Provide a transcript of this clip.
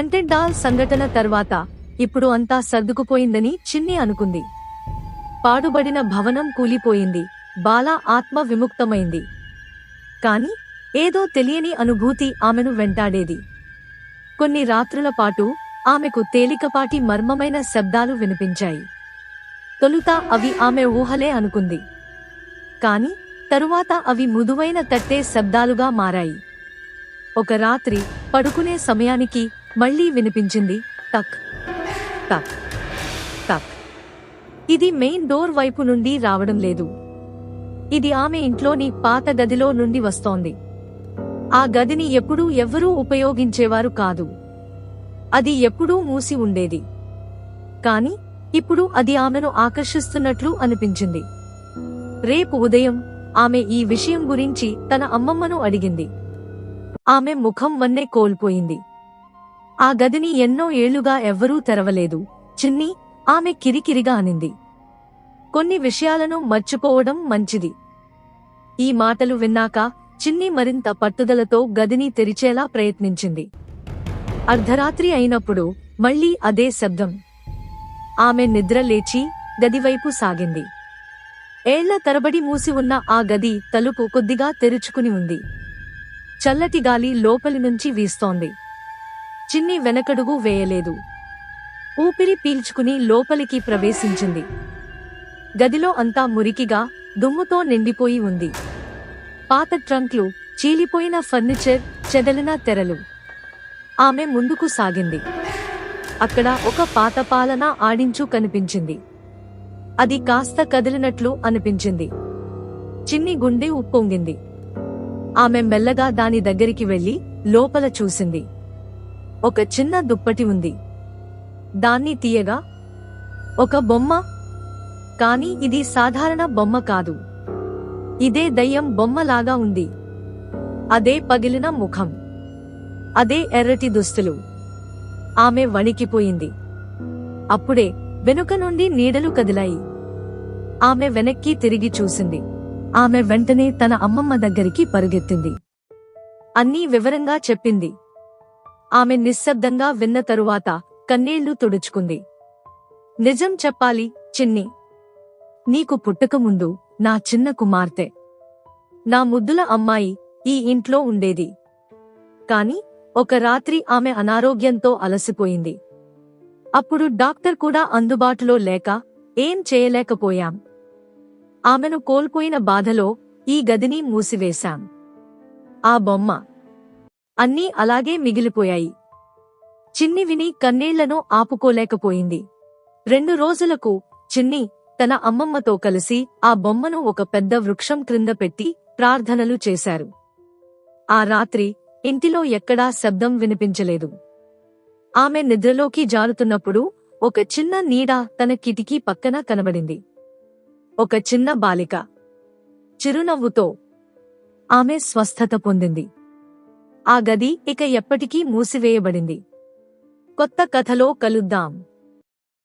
Haunted doll సంఘటన తర్వాత ఇప్పుడు అంతా సర్దుకుపోయిందని చిన్ని అనుకుంది. పాడుబడిన భవనం కూలిపోయింది, బాలా ఆత్మ విముక్తమైంది. కాని ఏదో తెలియని అనుభూతి ఆమెను వెంటాడేది. కొన్ని రాత్రుల పాటు ఆమెకు తేలికపాటి మర్మమైన శబ్దాలు వినిపించాయి. తొలుత అవి ఆమె ఊహలే అనుకుంది. కాని తరువాత అవి మృదువైన తట్టే శబ్దాలుగా మారాయి. ఒక రాత్రి పడుకునే సమయానికి మళ్లీ వినిపించింది, టక్ టక్ టక్. ఇది మెయిన్ డోర్ వైపు నుండి రావడం లేదు. ఇది ఆమె ఇంట్లోని పాత గదిలో నుండి వస్తోంది. ఆ గదిని ఎప్పుడూ ఎవ్వరూ ఉపయోగించేవారు కాదు. అది ఎప్పుడూ మూసి ఉండేది. కాని ఇప్పుడు అది ఆమెను ఆకర్షిస్తున్నట్లు అనిపించింది. రేపు ఉదయం ఆమె ఈ విషయం గురించి తన అమ్మమ్మను అడిగింది. ఆమె ముఖం వన్నె కోల్పోయింది. ఆ గదిని ఎన్నో ఏళ్లుగా ఎవ్వరూ తెరవలేదు చిన్ని, ఆమె కిరికిరిగా అనింది. కొన్ని విషయాలను మర్చిపోవడం మంచిది. ఈ మాటలు విన్నాక చిన్ని మరింత పట్టుదలతో గదిని తెరిచేలా ప్రయత్నించింది. అర్ధరాత్రి అయినప్పుడు మళ్లీ అదే శబ్దం. ఆమె నిద్ర లేచి గదివైపు సాగింది. ఏళ్ల తరబడి మూసి ఉన్న ఆ గది తలుపు కొద్దిగా తెరుచుకుని ఉంది. చల్లటి గాలి లోపలి నుంచి వీస్తోంది. చిన్ని వెనకడుగు వేయలేదు. ఊపిరి పీల్చుకుని లోపలికి ప్రవేశించింది. గదిలో అంతా మురికిగా, దుమ్ముతో నిండిపోయి ఉంది. పాత ట్రంక్లు, చీలిపోయిన ఫర్నిచర్, చెదలిన తెరలు. ఆమె ముందుకు సాగింది. అక్కడ ఒక పాత పాలన ఆడించు కనిపించింది. అది కాస్త కదిలినట్లు అనిపించింది. చిన్ని గుండె ఉప్పొంగింది. ఆమె మెల్లగా దాని దగ్గరికి వెళ్లి లోపల చూసింది. ఒక చిన్న దుప్పటి ఉంది. దాన్ని తీయగా ఒక బొమ్మ. కాని ఇది సాధారణ బొమ్మ కాదు. ఇదే దయ్యం బొమ్మలాగా ఉంది. అదే పగిలిన ముఖం, అదే ఎర్రటి దుస్తులు. ఆమె వణికిపోయింది. అప్పుడే వెనుక నుండి నీడలు కదిలాయి. ఆమె వెనక్కి తిరిగి చూసింది. ఆమె వెంటనే తన అమ్మమ్మ దగ్గరికి పరుగెత్తింది. అన్నీ వివరంగా చెప్పింది. ఆమె నిశ్శబ్దంగా విన్న తరువాత కన్నీళ్లు తుడుచుకుంది. నిజం చెప్పాలి చిన్ని, నీకు పుట్టకముందు నా చిన్న కుమార్తె, నా ముద్దుల అమ్మాయి ఈ ఇంట్లో ఉండేది. కాని ఒక రాత్రి ఆమె అనారోగ్యంతో అలసిపోయింది. అప్పుడు డాక్టర్ కూడా అందుబాటులో లేక ఏం చేయలేకపోయాం. ఆమెను కోల్పోయిన బాధలో ఈ గదిని మూసివేశాం. ఆ బొమ్మ, అన్నీ అలాగే మిగిలిపోయాయి. చిన్ని విని కన్నీళ్లను ఆపుకోలేకపోయింది. 2 రోజులకు చిన్ని తన అమ్మమ్మతో కలిసి ఆ బొమ్మను ఒక పెద్ద వృక్షం క్రింద పెట్టి ప్రార్థనలు చేశారు. ఆ రాత్రి ఇంటిలో ఎక్కడా శబ్దం వినిపించలేదు. ఆమె నిద్రలోకి జారుతున్నప్పుడు ఒక చిన్న నీడ తన కిటికీ పక్కన కనబడింది. ఒక చిన్న బాలిక చిరునవ్వుతో. ఆమె స్వస్థత పొందింది. ఆ గది ఇక ఎప్పటికీ మూసివేయబడింది. కొత్త కథలో కలుద్దాం.